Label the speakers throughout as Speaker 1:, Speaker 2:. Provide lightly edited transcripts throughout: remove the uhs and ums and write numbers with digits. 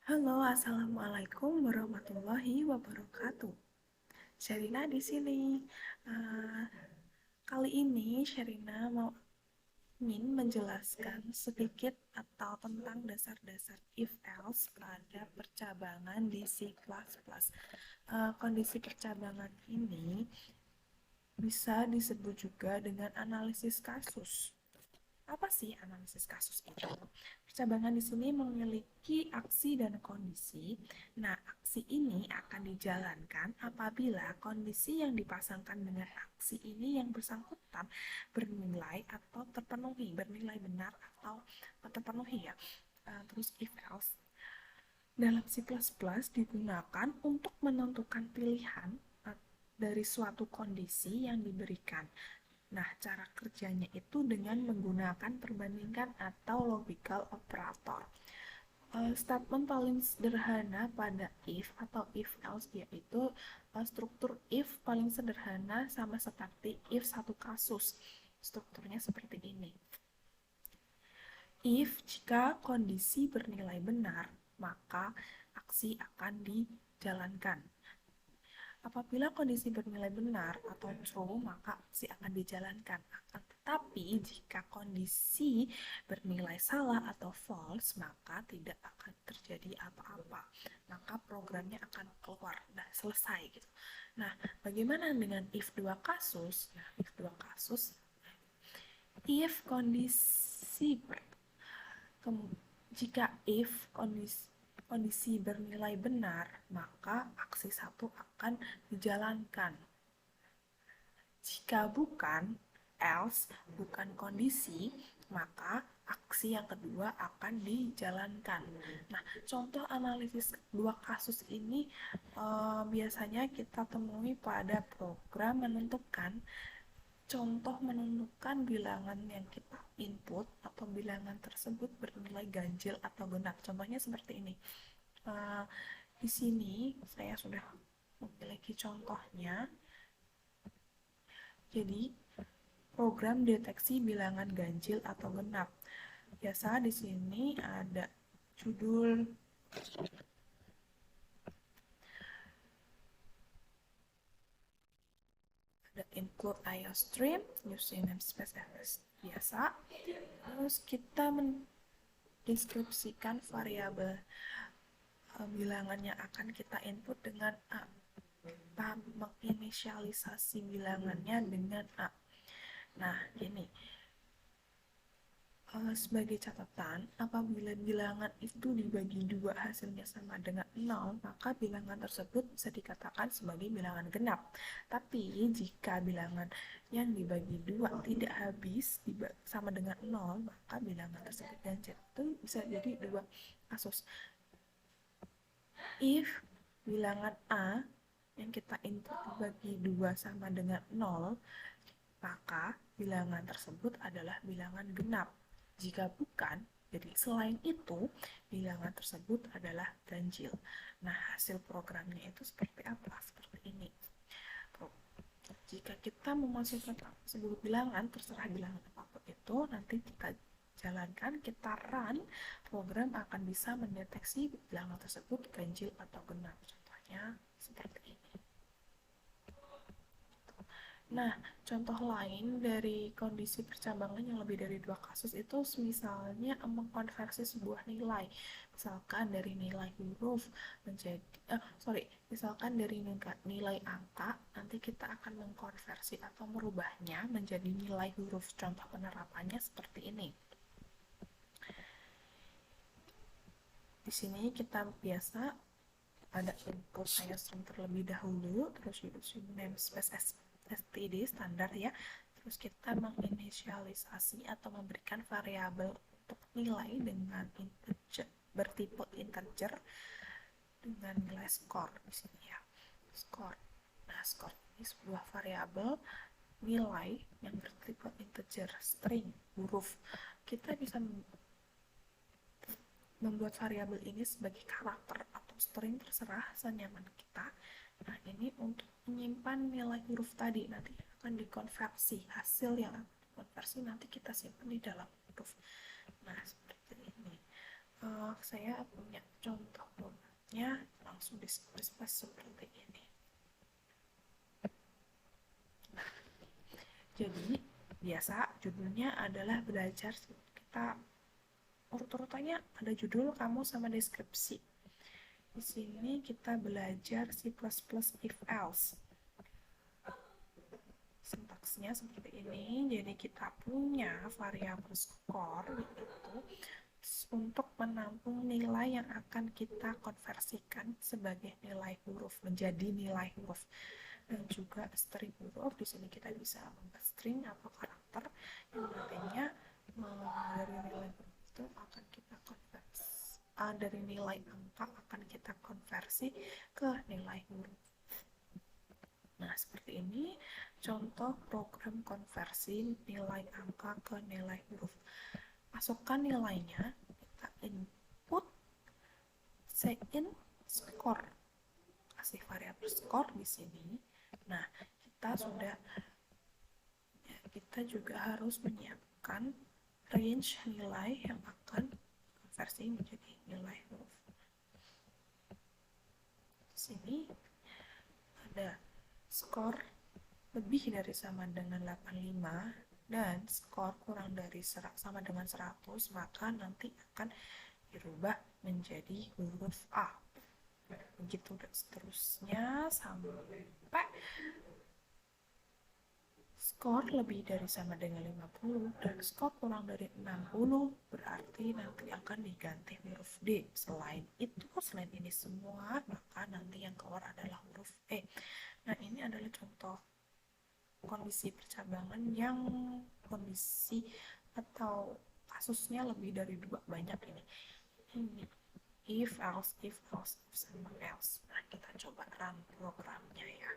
Speaker 1: Halo, assalamualaikum warahmatullahi wabarakatuh. Sherina di sini. Eh, Kali ini Sherina mau ingin menjelaskan sedikit atau tentang dasar-dasar if else pada percabangan di C++. Kondisi percabangan ini bisa disebut juga dengan analisis kasus. Apa sih analisis kasus itu? Percabangan di sini memiliki aksi dan kondisi. Nah, aksi ini akan dijalankan apabila kondisi yang dipasangkan dengan aksi ini yang bersangkutan bernilai atau terpenuhi, bernilai benar atau terpenuhi ya. Terus if else dalam C++ digunakan untuk menentukan pilihan dari suatu kondisi yang diberikan. Nah, cara kerjanya itu dengan menggunakan perbandingan atau logical operator. Statement paling sederhana pada if atau if else yaitu struktur if paling sederhana sama seperti if satu kasus. Strukturnya seperti ini. If jika kondisi bernilai benar, maka aksi akan dijalankan. Apabila kondisi bernilai benar atau true, maka aksi akan dijalankan. Tetapi jika kondisi bernilai salah atau false, maka tidak akan terjadi apa-apa. Maka programnya akan keluar, nah selesai gitu. Nah, bagaimana dengan if dua kasus? Nah, if dua kasus, if kondisi jika if kondisi bernilai benar, maka aksi satu akan dijalankan. Jika bukan, else, bukan kondisi, maka aksi yang kedua akan dijalankan. Nah, contoh analisis dua kasus ini biasanya kita temui pada program menentukan bilangan yang kita input atau bilangan tersebut bernilai ganjil atau genap. Contohnya seperti ini. Uh, di sini saya sudah memiliki contohnya. Jadi, program deteksi bilangan ganjil atau genap. Biasa di sini ada judul, ada include IOStream using namespace as biasa. Terus kita mendeskripsikan variabel bilangan yang akan kita input dengan A. Kita menginisialisasi bilangannya dengan A. Nah, ini sebagai catatan, apabila bilangan itu dibagi dua hasilnya sama dengan 0, maka bilangan tersebut bisa dikatakan sebagai bilangan genap. Tapi jika bilangan yang dibagi dua tidak habis sama dengan 0, maka bilangan tersebut ganjil. Itu bisa jadi dua kasus. If bilangan A yang kita input dibagi dua sama dengan 0, maka bilangan tersebut adalah bilangan genap. Jika bukan, jadi selain itu, bilangan tersebut adalah ganjil. Nah, hasil programnya itu seperti apa? Seperti ini. Jika kita memasukkan sebuah bilangan, terserah bilangan apapun itu, nanti kita jalankan, kita run, program akan bisa mendeteksi bilangan tersebut ganjil atau genap. Contohnya seperti ini. Nah, contoh lain dari kondisi percabangan yang lebih dari dua kasus itu misalnya mengkonversi sebuah nilai. Misalkan dari nilai huruf misalkan dari nilai angka, nanti kita akan mengkonversi atau merubahnya menjadi nilai huruf. Contoh penerapannya seperti ini. Di sini kita biasa ada input IOStream terlebih dahulu, terus using namespace std standar ya. Terus kita menginisialisasi atau memberikan variabel untuk nilai dengan integer bertipe integer dengan nilai skor di sini ya. Skor. Nah, skor ini sebuah variabel nilai yang bertipe integer, string, huruf. Kita bisa membuat variabel ini sebagai karakter atau string, terserah senyaman kita. Nah, ini untuk menyimpan nilai huruf tadi, nanti akan dikonversi. Hasil yang akan dikonversi nanti kita simpan di dalam huruf. Nah, seperti ini. Saya punya contoh nya langsung dispas seperti ini. Jadi biasa judulnya adalah belajar, kita urut-urutannya ada judul, kamu sama deskripsi. Di sini kita belajar C++ if else. Sintaksnya seperti ini. Jadi kita punya variabel skor itu untuk menampung nilai yang akan kita konversikan sebagai nilai huruf menjadi nilai huruf, dan juga string huruf. Di sini kita bisa membuat string atau karakter yang nantinya dari nilai huruf itu akan kita konversi, dari nilai angka akan kita konversi ke nilai huruf. Nah, seperti ini contoh program konversi nilai angka ke nilai huruf. Masukkan nilainya, kita input in skor, kasih variabel skor di sini. Nah, kita juga harus menyiapkan range nilai yang akan konversi menjadi nilai huruf. Di sini ada skor lebih dari sama dengan 85 dan skor kurang dari sama dengan 100, maka nanti akan dirubah menjadi huruf A. Begitu dan seterusnya sampai skor lebih dari sama dengan 50 dan skor kurang dari 60, berarti nanti akan diganti huruf D. Selain ini semua, maka nanti yang keluar adalah huruf E. Nah, ini adalah contoh kondisi percabangan yang kondisi atau kasusnya lebih dari 2, banyak ini. If else, sama else. Nah, kita coba run programnya ya.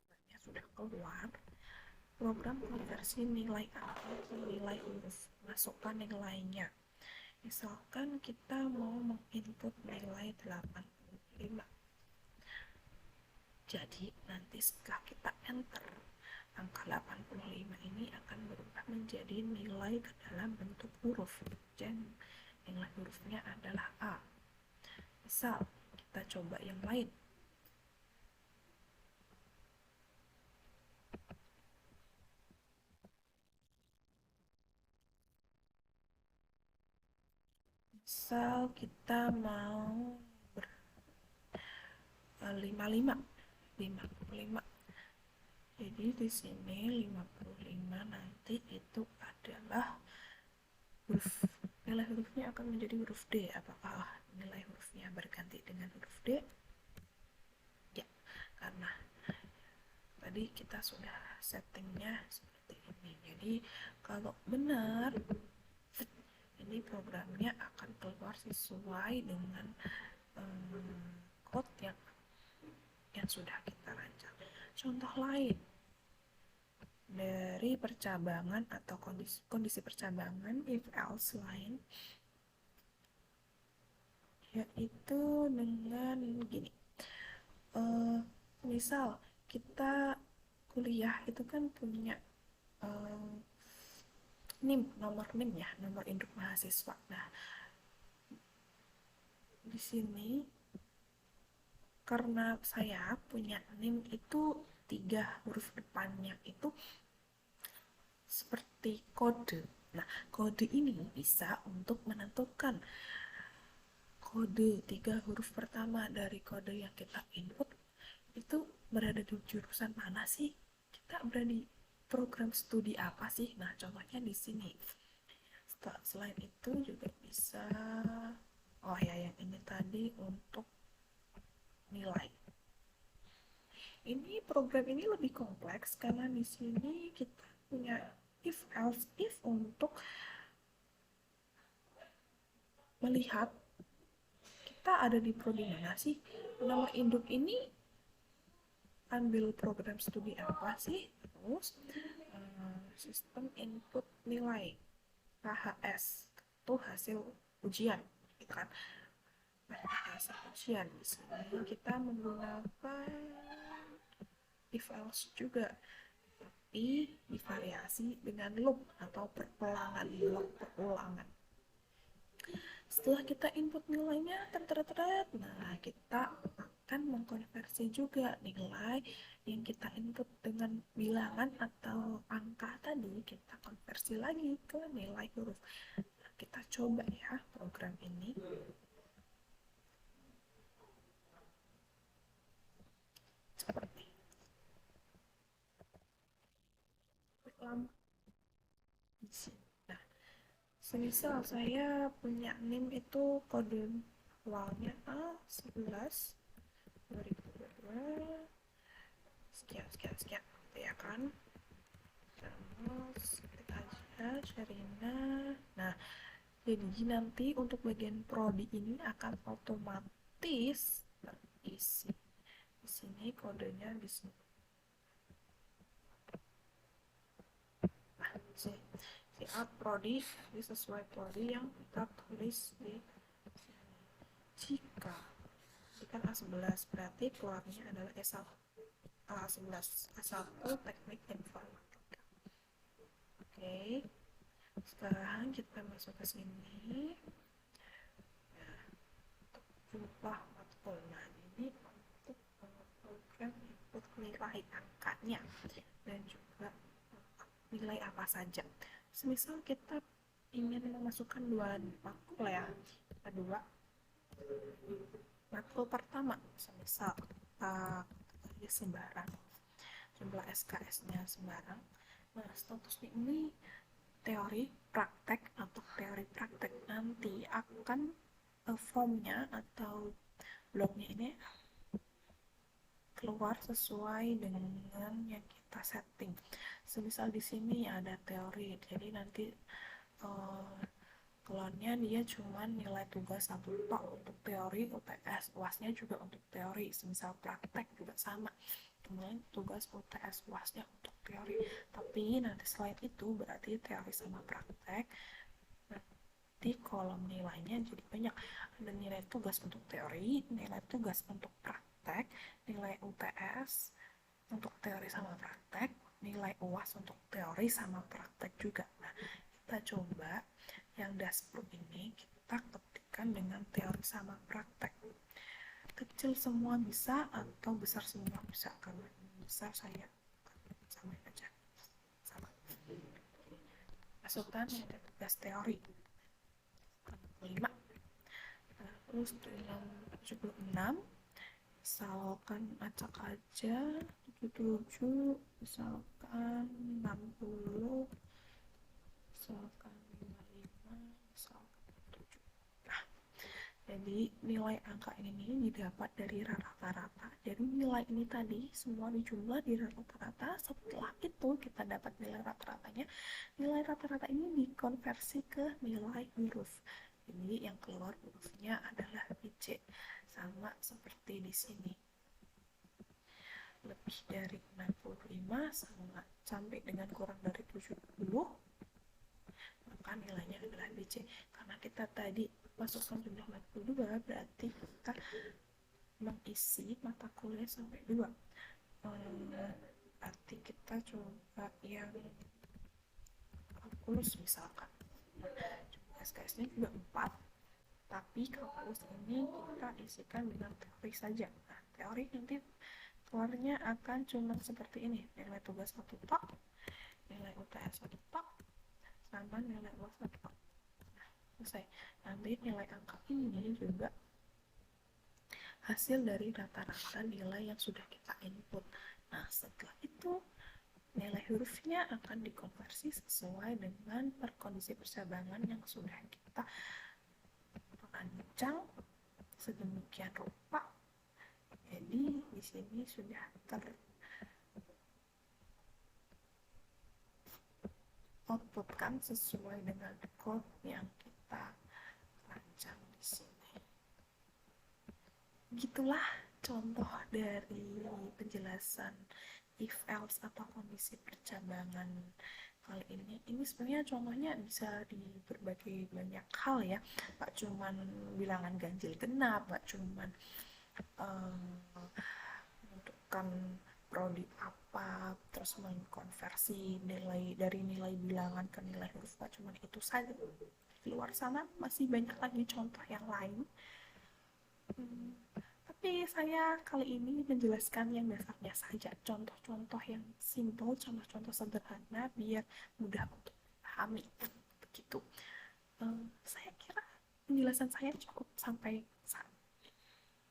Speaker 1: Programnya sudah keluar. Program konversi nilai angka ke nilai huruf. Masukkan nilainya. Misalkan kita mau menginput nilai 85. Jadi nanti setelah kita enter, angka 85 ini akan berubah menjadi nilai ke dalam bentuk huruf. Dan nilai hurufnya adalah A. Misal kita coba yang lain. Misal kita mau 55. Jadi di sini 55 nanti itu adalah huruf, nilai hurufnya akan menjadi huruf D. Apakah nilai hurufnya berganti dengan huruf D? Ya, karena tadi kita sudah settingnya seperti ini. Jadi kalau benar, ini programnya akan keluar sesuai dengan code yang sudah kita rancang. Contoh lain dari percabangan atau kondisi percabangan if else lain, yaitu dengan gini. Misal kita kuliah itu kan punya NIM, nomor NIM ya, nomor induk mahasiswa. Nah, di sini karena saya punya NIM itu 3 huruf depannya itu seperti kode. Nah, kode ini bisa untuk menentukan kode 3 huruf pertama dari kode yang kita input itu berada di jurusan mana sih? Kita berada di program studi apa sih? Nah, contohnya di sini. Selain itu juga bisa, oh ya, yang ini tadi untuk nilai. Ini program ini lebih kompleks karena di sini kita punya if else if untuk melihat kita ada di prodi mana sih, nomor induk ini ambil program studi apa sih, terus sistem input nilai KHS itu hasil ujian gitu kan. bahasa ujian. Di sini kita menggunakan if else juga, tapi divariasi dengan loop atau perulangan, blok perulangan. Setelah kita input nilainya, nah kita akan mengkonversi juga nilai yang kita input dengan bilangan atau angka tadi, kita konversi lagi ke nilai huruf. Nah, kita coba ya program ini. Seperti lama di sini. Nah, semisal saya punya NIM itu kode awalnya A11 2022 sekian sekian sekian ya kan, terus kita aja Sherina. Nah, jadi nanti untuk bagian prodi ini akan otomatis terisi. Di sini kodenya di sini. Nah, si out prodi ini sesuai prodi yang kita tulis di sini. Jika A11 berarti keluarnya adalah S1 A11 A1 teknik informatika. Oke, sekarang kita masuk ke sini. Nah, untuk jumlah matkul, nah ini untuk program input nilai angkanya dan juga nilai apa saja. Semisal kita ingin memasukkan 2 matkul ya, kedua matkul pertama, semisal sembarang, jumlah SKS-nya sembarang. Nah, statusnya ini teori praktek atau teori praktek, nanti akan formnya atau bloknya ini keluar sesuai dengan yang kita setting. Semisal di sini ada teori, jadi nanti keluarnya dia cuma nilai tugas 1 tok untuk teori UTS, UASnya juga untuk teori. Semisal praktek juga sama, kemudian tugas UTS UASnya untuk teori, tapi nanti selain itu berarti teori sama praktek nanti kolom nilainya jadi banyak, ada nilai tugas untuk teori, nilai tugas untuk praktek, nilai UTS untuk teori sama praktek, nilai UAS untuk teori sama praktek juga. Nah, kita coba yang dashboard ini kita ketikkan dengan teori sama praktek. Kecil semua bisa atau besar semua bisa, karena besar saya sama aja sama. Masukkan ada tugas teori 5, terus 76 misalkan acak aja 77, misalkan 60, misalkan 55, misalkan 7. Nah, jadi nilai angka ini didapat dari rata-rata. Jadi nilai ini tadi semua dijumlah di rata-rata. Setelah itu kita dapat nilai rata-ratanya. Nilai rata-rata ini dikonversi ke nilai huruf. Jadi yang keluar hurufnya adalah BC, sama seperti di sini. Lebih dari 65 sama sampai dengan kurang dari 70, maka nilainya adalah BC. Karena kita tadi masukkan jumlah matkul 2, berarti kita mengisi mata kuliah sampai 2. Berarti kita coba yang kalkulus misalkan. SKS-nya juga 4, tapi kalkulus ini kita isikan dengan teori saja. Nah, teori nanti keluarnya akan cuma seperti ini, nilai tugas 1 tok, nilai UTS 1 tok, sama nilai UAS 1 tok. Nah, selesai. Nanti nilai angka ini juga hasil dari rata-rata nilai yang sudah kita input. Nah, setelah itu nilai hurufnya akan dikonversi sesuai dengan perkondisi percabangan yang sudah kita rancang sedemikian rupa. Jadi di sini sudah outputkan sesuai dengan code yang kita rancang di sini. Gitulah contoh dari penjelasan if else atau kondisi percabangan kali ini sebenarnya contohnya bisa di berbagai banyak hal ya, nggak cuman bilangan ganjil genap, nggak cuman menentukan prodi apa, terus mengkonversi nilai dari nilai bilangan ke nilai huruf, nggak cuman itu saja. Di luar sana masih banyak lagi contoh yang lain. Tapi saya kali ini menjelaskan yang dasarnya saja, contoh-contoh yang simple, contoh-contoh sederhana biar mudah untuk dipahami. Begitu. Saya kira penjelasan saya cukup sampai saat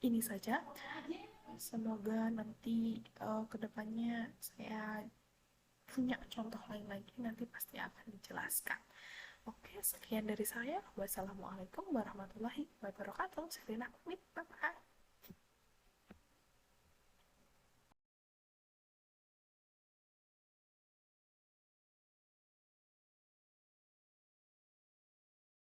Speaker 1: ini saja. Semoga nanti kedepannya saya punya contoh lain lagi, nanti pasti akan dijelaskan. Oke, sekian dari saya. Wassalamualaikum warahmatullahi wabarakatuh. Saya Rina pamit. Bye-bye.